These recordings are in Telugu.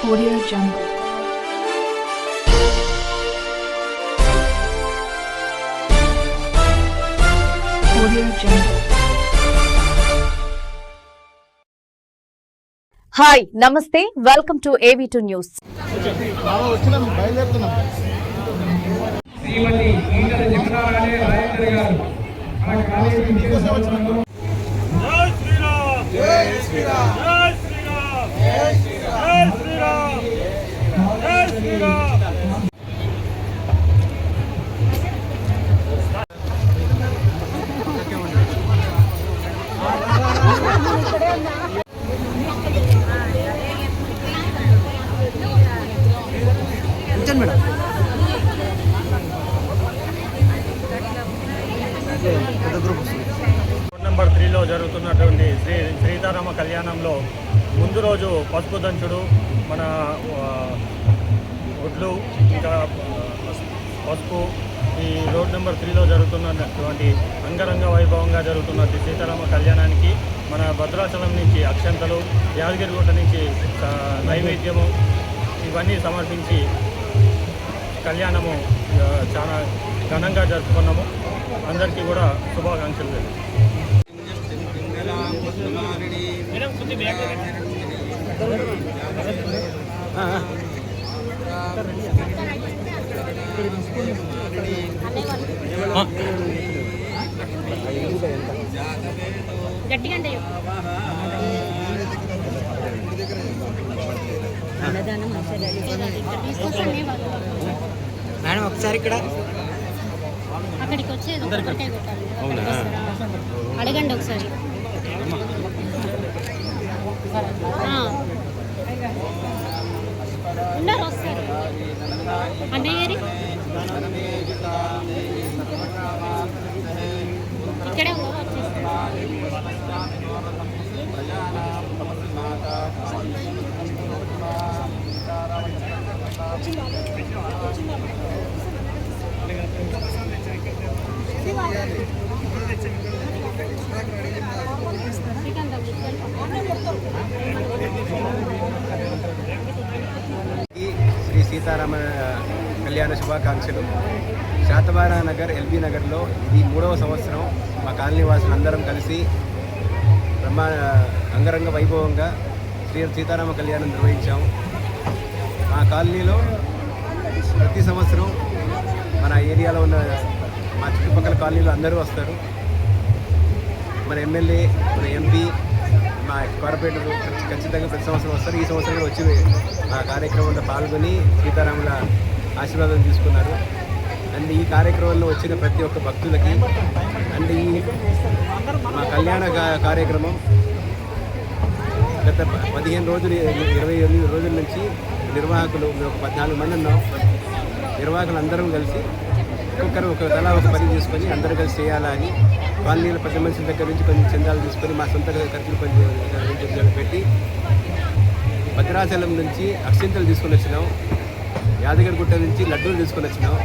Audio Jungle. Audio Jungle. Hi నమస్తే వెల్కమ్ టు AV2 న్యూస్. శ్రీమతి ఈటల జగన్నారాయణ రాజేంద్ర గారు మన కాలేజీ విద్యార్థులకు జై శ్రీరామ్ జై శ్రీరామ్ జై శ్రీరామ్ జై శ్రీరామ్ జై శ్రీరామ్ నెంబర్ 3లో జరుగుతున్నటువంటి శ్రీ సీతారామ కళ్యాణంలో ముందు రోజు పసుపు దంచుడు, మన ఒడ్లు, ఇంకా పసుపు ఈ రోడ్ నెంబర్ 3లో జరుగుతున్నటువంటి అంగరంగ వైభవంగా జరుగుతున్న సీతారామ కళ్యాణానికి మన భద్రాచలం నుంచి అక్షంతలు, యాదగిరిగుట్ట నుంచి నైవేద్యము ఇవన్నీ సమర్పించి కళ్యాణము చాలా ఘనంగా జరుపుకున్నాము. అందరికీ కూడా శుభాకాంక్షలు. మేడం ఒకసారి ఇక్కడ అక్కడికి వచ్చేది కొబ్బరికాయ కొట్టాలి. అడగండి ఒకసారి. ఉన్నారు వస్తారు అన్నయ్య గారి ఇక్కడే ఉందా వచ్చేస్తారు. శ్రీ సీతారామ కళ్యాణ శుభాకాంక్షలు. శాతవాహన నగర్ ఎల్బీ నగర్లో ఇది 3వ సంవత్సరం మా కాలనీ వాసులు అందరం కలిసి అంగరంగ వైభవంగా శ్రీ సీతారామ కళ్యాణం నిర్వహించాము. మా కాలనీలో ప్రతి సంవత్సరం మన ఏరియాలో ఉన్న మా చుట్టుపక్కల కాలనీలో అందరూ వస్తారు. మన ఎమ్మెల్యే, మన ఎంపీ, మా కార్పొరేటర్లు ఖచ్చితంగా ప్రతి సంవత్సరం వస్తారు. ఈ సంవత్సరం కూడా వచ్చి ఆ కార్యక్రమంలో పాల్గొని సీతారాముల ఆశీర్వాదం తీసుకున్నారు. అండ్ ఈ కార్యక్రమంలో వచ్చిన ప్రతి ఒక్క భక్తులకి అండ్ ఈ మా కళ్యాణ కార్యక్రమం గత 15 రోజులు 28 రోజుల నుంచి నిర్వాహకులు మేము 14 మంది ఉన్నాం. నిర్వాహకులు అందరం కలిసి ఒక్కొక్కరు తలా ఒక పని తీసుకొని అందరూ కలిసి చేయాలని కాలనీలో పెద్ద మనుషుల దగ్గర నుంచి కొన్ని చందాలు తీసుకొని మా సొంత ఖర్చులు కొంచెం పెట్టి భద్రాచలం నుంచి అక్షింతలు తీసుకొని వచ్చినాం. యాదగిరిగుట్ట నుంచి లడ్డూలు తీసుకొని వచ్చినాం.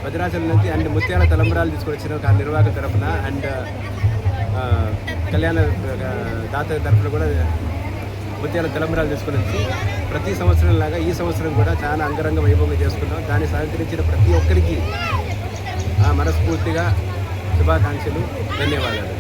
భద్రాచలం నుంచి అండ్ ముత్యాల తలంబరాలు తీసుకొని వచ్చినాం నిర్వాహకుల తరఫున. అండ్ కళ్యాణ దాత తరఫున కూడా ముత్యాల తలంబరాలు తీసుకొని వచ్చి ప్రతి సంవత్సరం లాగా ఈ సంవత్సరం కూడా చాలా అంగరంగ వైభవంగా చేసుకున్నాం. దాన్ని సహకరించిన ప్రతి ఒక్కరికి మనస్ఫూర్తిగా శుభాకాంక్షలు, ధన్యవాదాలు.